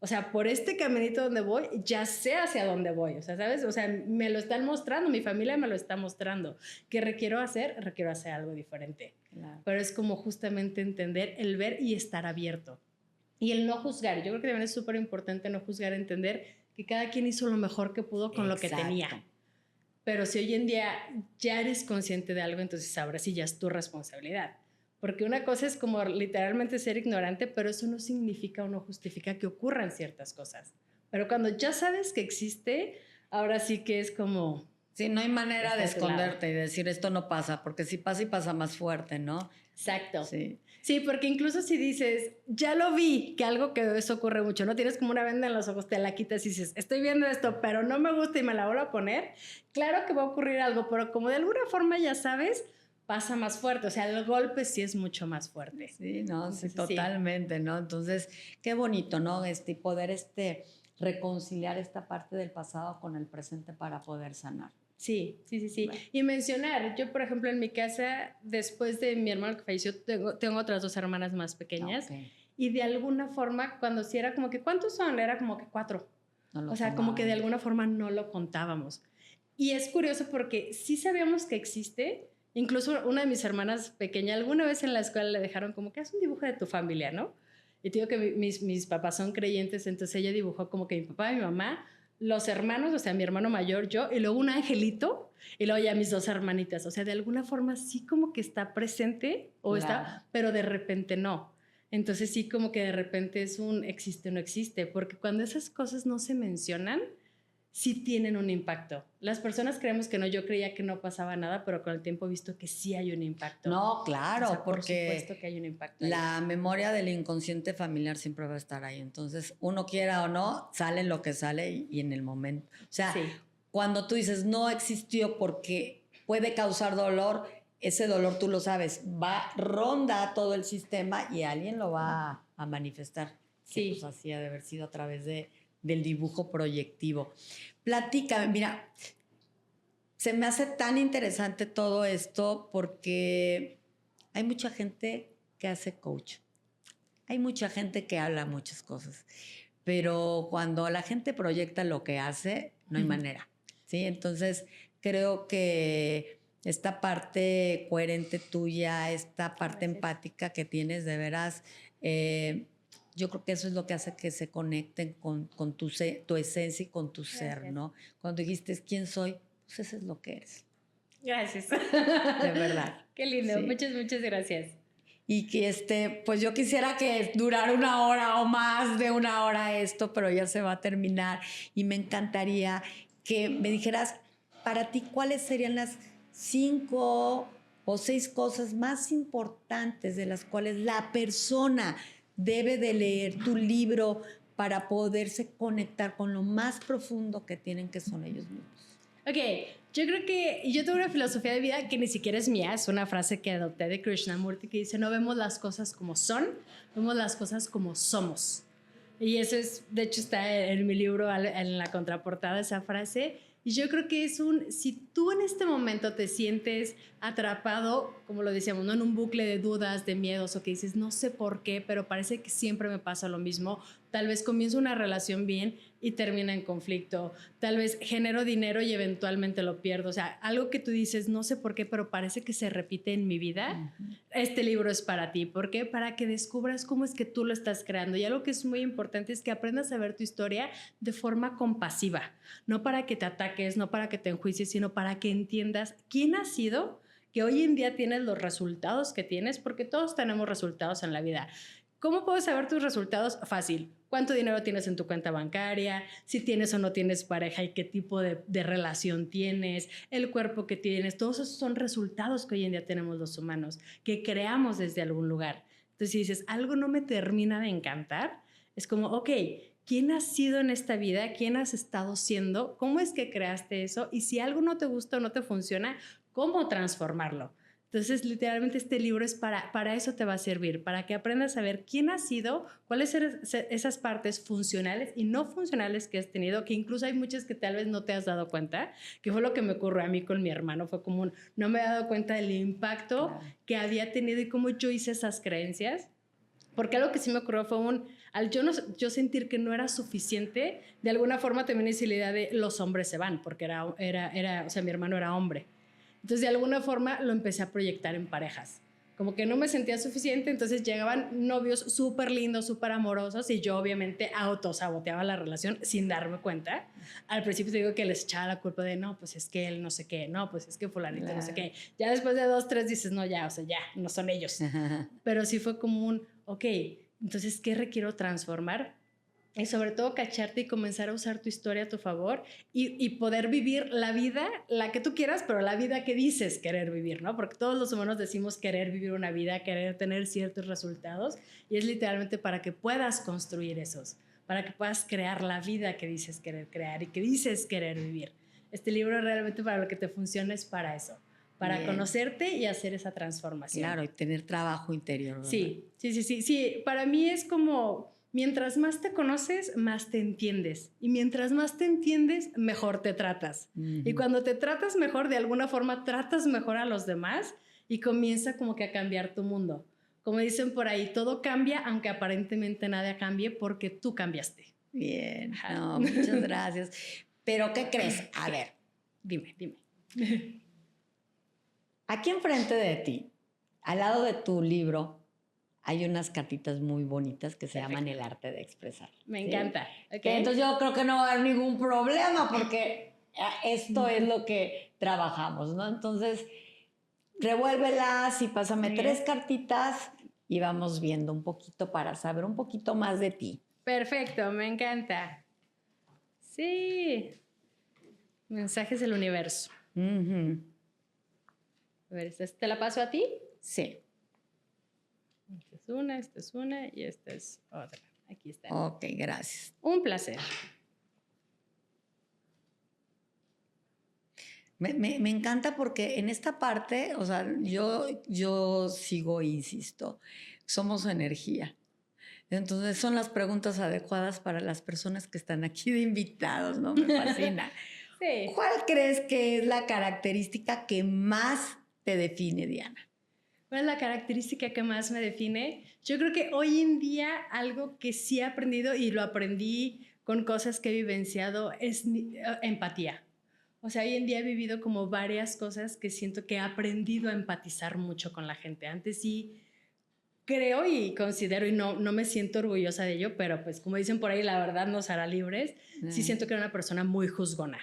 o sea, por este caminito donde voy, ya sé hacia dónde voy, o sea, ¿sabes? O sea, me lo están mostrando, mi familia me lo está mostrando. ¿Qué requiero hacer? Requiero hacer algo diferente. Claro. Pero es como justamente entender, el ver y estar abierto. Y el no juzgar. Yo creo que también es súper importante no juzgar, entender que cada quien hizo lo mejor que pudo con lo que tenía. Pero si hoy en día ya eres consciente de algo, entonces ahora sí ya es tu responsabilidad. Porque una cosa es como literalmente ser ignorante, pero eso no significa o no justifica que ocurran ciertas cosas. Pero cuando ya sabes que existe, ahora sí que es como... Sí, no hay manera de esconderte y decir esto no pasa, porque si pasa y pasa más fuerte, ¿no? Exacto. Sí, porque incluso si dices, ya lo vi, que algo que eso ocurre mucho, ¿no? Tienes como una venda en los ojos, te la quitas y dices, estoy viendo esto, pero no me gusta y me la vuelvo a poner. Claro que va a ocurrir algo, pero como de alguna forma ya sabes, pasa más fuerte. O sea, el golpe sí es mucho más fuerte. Sí, no, entonces, sí, totalmente, ¿no? Entonces, qué bonito, ¿no? Poder reconciliar esta parte del pasado con el presente para poder sanar. Sí. Bueno. Y mencionar, yo por ejemplo en mi casa, después de mi hermano que falleció, tengo otras 2 hermanas más pequeñas. Okay. Y de alguna forma, cuando sí era como que, ¿cuántos son? Era como que 4. O sea, como que de alguna forma no lo contábamos. Y es curioso porque sí sabíamos que existe. Incluso una de mis hermanas pequeña, alguna vez en la escuela le dejaron como que haz un dibujo de tu familia, ¿no? Y te digo que mis papás son creyentes, entonces ella dibujó como que mi papá, mi mamá, los hermanos, o sea, mi hermano mayor, yo, y luego un angelito, y luego ya mis dos hermanitas. O sea, de alguna forma sí como que está presente, o está, pero de repente no. Entonces sí como que de repente es un existe o no existe, porque cuando esas cosas no se mencionan, sí tienen un impacto. Las personas creemos que no, yo creía que no pasaba nada, pero con el tiempo he visto que sí hay un impacto. No, claro, o sea, porque por supuesto que hay un impacto. La memoria del inconsciente familiar siempre va a estar ahí. Entonces, uno quiera o no, sale lo que sale y en el momento. O sea, cuando tú dices no existió porque puede causar dolor, ese dolor tú lo sabes, ronda todo el sistema y alguien lo va a manifestar. Sí. Pues así ha de haber sido a través del dibujo proyectivo. Platícame, mira, se me hace tan interesante todo esto porque hay mucha gente que hace coach. Hay mucha gente que habla muchas cosas. Pero cuando la gente proyecta lo que hace, no hay manera. ¿Sí? Entonces, creo que esta parte coherente tuya, esta parte empática que tienes, de veras, yo creo que eso es lo que hace que se conecten con tu esencia y con tu ser, ¿no? Cuando dijiste, ¿quién soy? Pues eso es lo que eres. Gracias. De verdad. Qué lindo. Sí. Muchas gracias. Y que pues yo quisiera que durara 1 hora o más de 1 hora esto, pero ya se va a terminar. Y me encantaría que me dijeras, para ti, ¿cuáles serían las 5 o 6 cosas más importantes de las cuales la persona debe de leer tu libro para poderse conectar con lo más profundo que tienen, que son ellos mismos? Ok, yo creo que yo tengo una filosofía de vida que ni siquiera es mía, es una frase que adopté de Krishnamurti que dice, no vemos las cosas como son, vemos las cosas como somos. Y eso es, de hecho está en mi libro, en la contraportada esa frase. Y yo creo que es si tú en este momento te sientes atrapado, como lo decíamos, ¿no? En un bucle de dudas, de miedos, o que dices, no sé por qué, pero parece que siempre me pasa lo mismo. Tal vez comienzo una relación bien y termina en conflicto. Tal vez genero dinero y eventualmente lo pierdo. O sea, algo que tú dices, no sé por qué, pero parece que se repite en mi vida. Este libro es para ti. ¿Por qué? Para que descubras cómo es que tú lo estás creando. Y algo que es muy importante es que aprendas a ver tu historia de forma compasiva. No para que te ataques, no para que te enjuicies, sino para que entiendas quién has sido, que hoy en día tienes los resultados que tienes, porque todos tenemos resultados en la vida. ¿Cómo puedes saber tus resultados? Fácil. ¿Cuánto dinero tienes en tu cuenta bancaria? Si tienes o no tienes pareja y qué tipo de relación tienes, el cuerpo que tienes. Todos esos son resultados que hoy en día tenemos los humanos, que creamos desde algún lugar. Entonces, si dices, algo no me termina de encantar, es como, ok, ¿quién has sido en esta vida? ¿Quién has estado siendo? ¿Cómo es que creaste eso? Y si algo no te gusta o no te funciona, ¿cómo transformarlo? Entonces, literalmente este libro es para eso te va a servir, para que aprendas a ver quién has sido, cuáles son esas partes funcionales y no funcionales que has tenido, que incluso hay muchas que tal vez no te has dado cuenta, que fue lo que me ocurrió a mí con mi hermano, fue como no me he dado cuenta del impacto que había tenido y cómo yo hice esas creencias. Porque algo que sí me ocurrió fue al yo sentir que no era suficiente, de alguna forma también hice la idea de los hombres se van, porque o sea, mi hermano era hombre. Entonces, de alguna forma, lo empecé a proyectar en parejas. Como que no me sentía suficiente, entonces llegaban novios súper lindos, súper amorosos, y yo obviamente autosaboteaba la relación sin darme cuenta. Al principio te digo que les echaba la culpa de, no, pues es que él no sé qué, no, pues es que fulanito no sé qué. Ya después de 2, 3 dices, no, ya, o sea, ya, no son ellos. Pero sí fue como ok, entonces, ¿qué requiero transformar? Y sobre todo cacharte y comenzar a usar tu historia a tu favor y poder vivir la vida, la que tú quieras, pero la vida que dices querer vivir, ¿no? Porque todos los humanos decimos querer vivir una vida, querer tener ciertos resultados, y es literalmente para que puedas construir esos, para que puedas crear la vida que dices querer crear y que dices querer vivir. Este libro realmente para lo que te funciona es para eso, para conocerte y hacer esa transformación. Claro, y tener trabajo interior, ¿verdad? Sí, para mí es como... Mientras más te conoces, más te entiendes. Y mientras más te entiendes, mejor te tratas. Y cuando te tratas mejor, de alguna forma tratas mejor a los demás y comienza como que a cambiar tu mundo. Como dicen por ahí, todo cambia, aunque aparentemente nada cambie, porque tú cambiaste. Bien, no, muchas gracias. Pero, ¿qué crees? A ver, Dime. aquí enfrente de ti, al lado de tu libro, hay unas cartitas muy bonitas que se llaman El arte de expresar. Me ¿sí? encanta. Okay. Entonces yo creo que no va a haber ningún problema porque esto es lo que trabajamos, ¿no? Entonces, revuélvelas y pásame 3 cartitas y vamos viendo un poquito para saber un poquito más de ti. Perfecto, me encanta. Sí. Mensajes del universo. Uh-huh. A ver, ¿te la paso a ti? Sí. Esta es una y esta es otra. Aquí está. Ok, gracias. Un placer. Me encanta porque en esta parte, o sea, yo sigo e insisto, somos energía. Entonces son las preguntas adecuadas para las personas que están aquí de invitados, ¿no? Me fascina. Sí. ¿Cuál crees que es la característica que más te define, Diana? ¿Cuál es la característica que más me define? Yo creo que hoy en día algo que sí he aprendido y lo aprendí con cosas que he vivenciado es empatía. O sea, hoy en día he vivido como varias cosas que siento que he aprendido a empatizar mucho con la gente. Antes sí creo y considero, y no me siento orgullosa de ello, pero pues como dicen por ahí, la verdad nos hará libres. Sí siento que era una persona muy juzgona.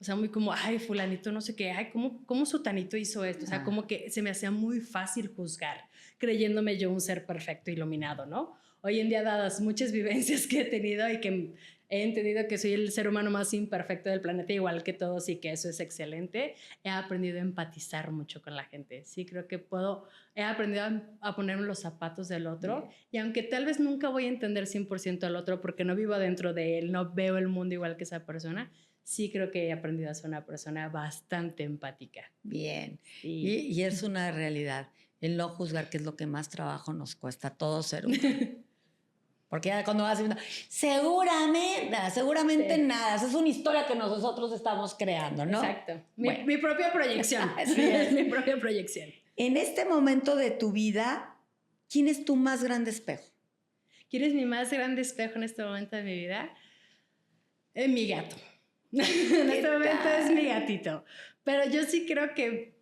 O sea, muy como, ay, fulanito, no sé qué, ay, ¿cómo sutanito hizo esto? O sea, como que se me hacía muy fácil juzgar, creyéndome yo un ser perfecto, iluminado, ¿no? Hoy en día, dadas muchas vivencias que he tenido y que he entendido que soy el ser humano más imperfecto del planeta, igual que todos, y que eso es excelente, he aprendido a empatizar mucho con la gente. Sí, creo que he aprendido a ponerme los zapatos del otro, y aunque tal vez nunca voy a entender 100% al otro, porque no vivo dentro de él, no veo el mundo igual que esa persona, sí creo que he aprendido a ser una persona bastante empática. Bien. Sí. Y es una realidad. El no juzgar, que es lo que más trabajo nos cuesta a todos ser humanos. Porque ya cuando vas diciendo, seguramente sí. Nada. Esa es una historia que nosotros estamos creando, ¿no? Exacto. Mi propia proyección. Sí, es mi propia proyección. En este momento de tu vida, ¿quién es tu más grande espejo? ¿Quién es mi más grande espejo en este momento de mi vida? Mi gato. En este momento es mi gatito. Pero yo sí creo que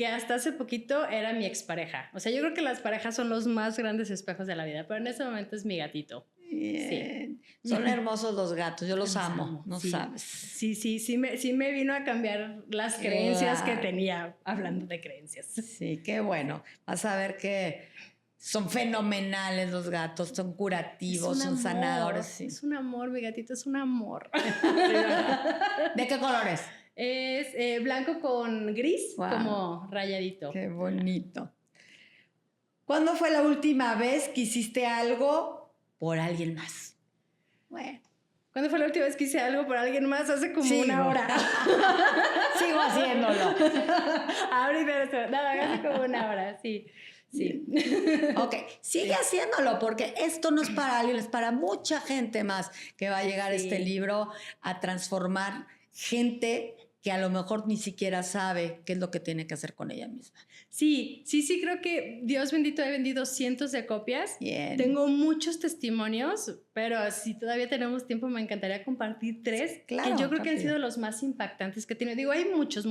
hasta hace poquito era mi expareja. O sea, yo creo que las parejas son los más grandes espejos de la vida, pero en este momento es mi gatito. Bien. Sí. Son hermosos los gatos, yo los amo, no sí. sabes. Sí me vino a cambiar las creencias que tenía, hablando de creencias. Sí, qué bueno. Vas a ver que son fenomenales los gatos, son curativos, son sanadores. Sí. Es un amor, mi gatito es un amor. ¿De qué color es? Es blanco con gris, wow, como rayadito. Qué bonito. ¿Cuándo fue la última vez que hiciste algo por alguien más? Bueno. ¿Cuándo fue la última vez que hice algo por alguien más? Hace como una hora. Sigo haciéndolo. Ahorita, nada, hace como una hora, sí. Sí. Ok, sigue haciéndolo porque esto no es para alguien, es para mucha gente más que va a llegar este libro a transformar gente que a lo mejor ni siquiera sabe qué es lo que tiene que hacer con ella misma. Sí, creo que Dios bendito he vendido cientos de copias. Bien. Tengo muchos testimonios, pero si todavía tenemos tiempo me encantaría compartir 3, claro, que yo creo que han sido los más impactantes que he tenido. Digo, hay muchos,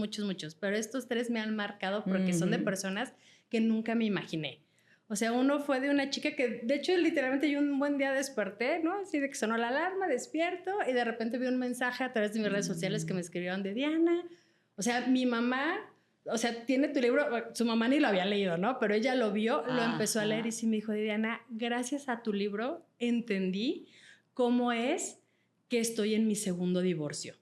pero estos 3 me han marcado porque son de personas que nunca me imaginé. O sea, uno fue de una chica que, de hecho, literalmente yo un buen día desperté, ¿no? Así de que sonó la alarma, despierto, y de repente vi un mensaje a través de mis redes sociales que me escribieron de Diana. O sea, mi mamá, o sea, tiene tu libro, su mamá ni lo había leído, ¿no? Pero ella lo vio, lo empezó a leer y sí me dijo, Diana, gracias a tu libro entendí cómo es que estoy en mi segundo divorcio.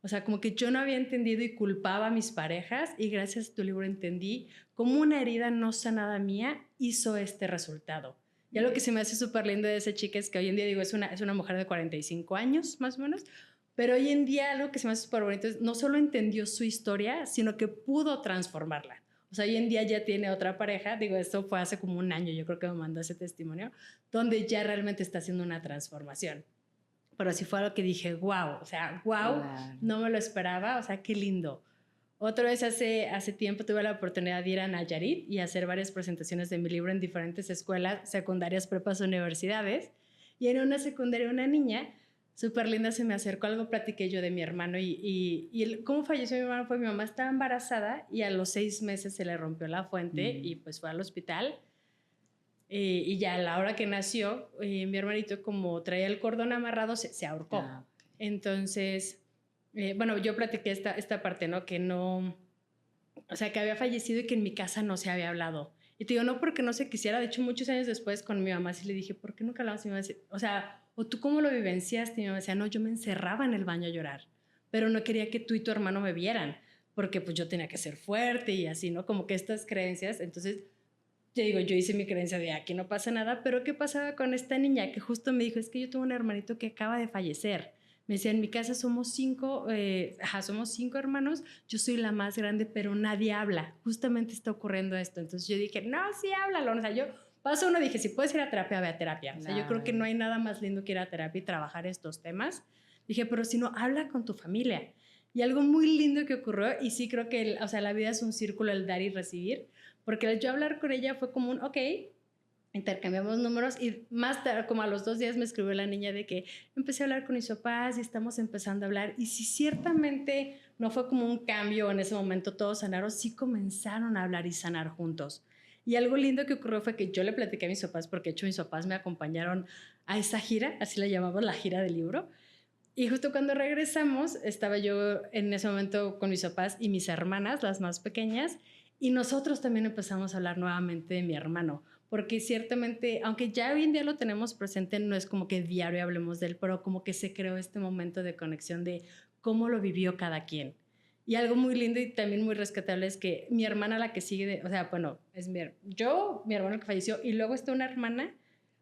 O sea, como que yo no había entendido y culpaba a mis parejas, y gracias a tu libro entendí cómo una herida no sanada mía hizo este resultado. Y algo que se me hace súper lindo de esa chica es que hoy en día, digo, es una mujer de 45 años, más o menos, pero hoy en día algo que se me hace súper bonito es no solo entendió su historia, sino que pudo transformarla. O sea, hoy en día ya tiene otra pareja, digo, esto fue hace como un año, yo creo que me mandó ese testimonio, donde ya realmente está haciendo una transformación. Pero sí fue algo que dije, wow, o sea, wow, no me lo esperaba, o sea, qué lindo. Otra vez hace tiempo tuve la oportunidad de ir a Nayarit y hacer varias presentaciones de mi libro en diferentes escuelas secundarias, prepas, universidades. Y en una secundaria una niña súper linda, se me acercó, algo platiqué yo de mi hermano cómo falleció mi hermano. Fue mi mamá estaba embarazada y a los 6 meses se le rompió la fuente y pues fue al hospital. Y ya a la hora que nació, mi hermanito, como traía el cordón amarrado, se ahorcó. Ah, okay. Entonces, bueno, yo platiqué esta parte, ¿no? Que no, o sea, que había fallecido y que en mi casa no se había hablado. Y te digo, no porque no se quisiera, de hecho, muchos años después con mi mamá sí le dije, ¿por qué nunca hablamos? Y mi mamá decía, o sea, ¿o tú cómo lo vivenciaste? Y mi mamá decía, no, yo me encerraba en el baño a llorar, pero no quería que tú y tu hermano me vieran, porque pues yo tenía que ser fuerte y así, ¿no? Como que estas creencias, entonces... Yo digo, yo hice mi creencia de aquí no pasa nada, pero ¿qué pasaba con esta niña que justo me dijo, es que yo tengo un hermanito que acaba de fallecer? Me decía, en mi casa somos 5 hermanos, yo soy la más grande, pero nadie habla. Justamente está ocurriendo esto. Entonces yo dije, no, sí, háblalo. O sea, yo paso uno, dije, si puedes ir a terapia, ve a terapia. O sea, yo creo que no hay nada más lindo que ir a terapia y trabajar estos temas. Dije, pero si no, habla con tu familia. Y algo muy lindo que ocurrió, y sí creo que o sea, la vida es un círculo, el dar y recibir, porque al yo hablar con ella fue como un, ok, intercambiamos números y más tarde, como a los 2 días me escribió la niña de que empecé a hablar con mis papás y estamos empezando a hablar. Y si ciertamente no fue como un cambio en ese momento, todos sanaron, sí comenzaron a hablar y sanar juntos. Y algo lindo que ocurrió fue que yo le platiqué a mis papás, porque de hecho mis papás me acompañaron a esa gira, así la llamamos, la gira del libro. Y justo cuando regresamos, estaba yo en ese momento con mis papás y mis hermanas, las más pequeñas, y nosotros también empezamos a hablar nuevamente de mi hermano, porque ciertamente, aunque ya hoy en día lo tenemos presente, no es como que diario hablemos de él, pero como que se creó este momento de conexión de cómo lo vivió cada quien. Y algo muy lindo y también muy rescatable es que mi hermana, la que sigue, o sea, bueno, es mi hermano que falleció, y luego está una hermana,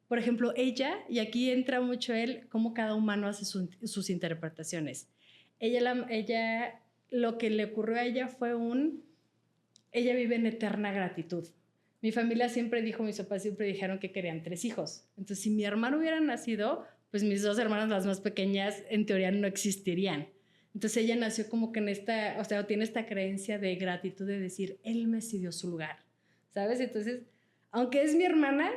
por ejemplo, ella, y aquí entra mucho él, cómo cada humano hace sus interpretaciones. Ella, lo que le ocurrió a ella fue ella vive en eterna gratitud. Mi familia siempre dijo, mis papás siempre dijeron que querían 3 hijos. Entonces, si mi hermano hubiera nacido, pues mis 2 hermanas, las más pequeñas, en teoría no existirían. Entonces, ella nació como que o sea, tiene esta creencia de gratitud de decir, él me cedió su lugar, ¿sabes? Entonces, aunque es mi hermana,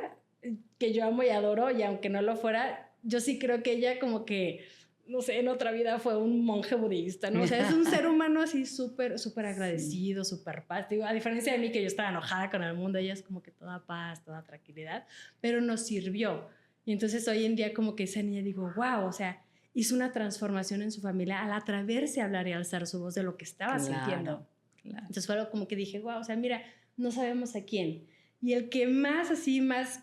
que yo amo y adoro, y aunque no lo fuera, yo sí creo que ella como que, no sé, en otra vida fue un monje budista, ¿no? O sea, es un ser humano así súper, súper agradecido, súper paz. Digo, a diferencia de mí, que yo estaba enojada con el mundo, ella es como que toda paz, toda tranquilidad, pero nos sirvió. Y entonces hoy en día como que esa niña digo, wow, o sea, hizo una transformación en su familia al atreverse a hablar y alzar su voz de lo que estaba sintiendo. Claro. Entonces fue algo como que dije, wow, o sea, mira, no sabemos a quién. Y el que más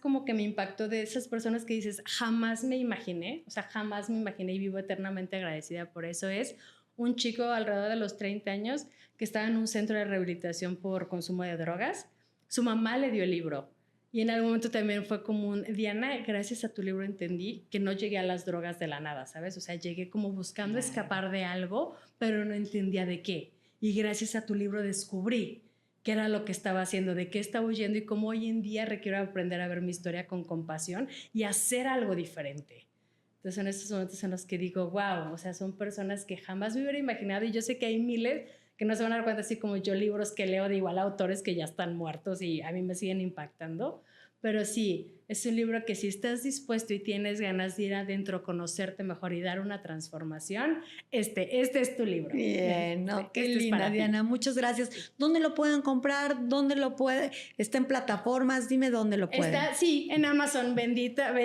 como que me impactó de esas personas que dices, jamás me imaginé, o sea, jamás me imaginé y vivo eternamente agradecida por eso, es un chico alrededor de los 30 años que estaba en un centro de rehabilitación por consumo de drogas. Su mamá le dio el libro y en algún momento también fue como Diana, gracias a tu libro entendí que no llegué a las drogas de la nada, ¿sabes? O sea, llegué como buscando escapar de algo, pero no entendía de qué. Y gracias a tu libro descubrí qué era lo que estaba haciendo, de qué estaba huyendo y cómo hoy en día requiero aprender a ver mi historia con compasión y hacer algo diferente. Entonces, en estos momentos en los que digo, wow, o sea, son personas que jamás me hubiera imaginado y yo sé que hay miles que no se van a dar cuenta, así como yo, libros que leo de igual autores que ya están muertos y a mí me siguen impactando. Pero sí, es un libro que si estás dispuesto y tienes ganas de ir adentro, conocerte mejor y dar una transformación, este es tu libro. Bien, no, qué linda, Diana, muchas gracias. ¿Dónde lo pueden comprar? ¿Dónde lo puede? ¿Está en plataformas? Dime dónde lo pueden. Está, sí, en Amazon, bendita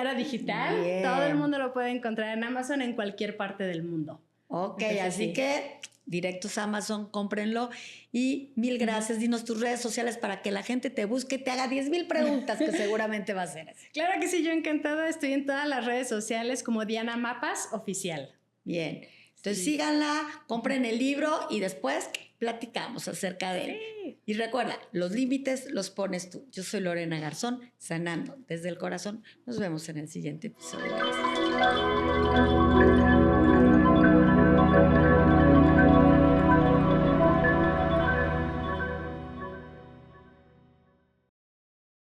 era digital. Bien. Todo el mundo lo puede encontrar en Amazon en cualquier parte del mundo. Ok, entonces, así que directos a Amazon, cómprenlo. Y mil gracias. Dinos tus redes sociales para que la gente te busque, te haga 10,000 preguntas, que seguramente va a ser así. Claro que sí, yo encantada. Estoy en todas las redes sociales como Diana Mapas Oficial. Bien. Entonces síganla, compren el libro y después platicamos acerca de él. Sí. Y recuerda, los límites los pones tú. Yo soy Lorena Garzón, sanando desde el corazón. Nos vemos en el siguiente episodio. Gracias.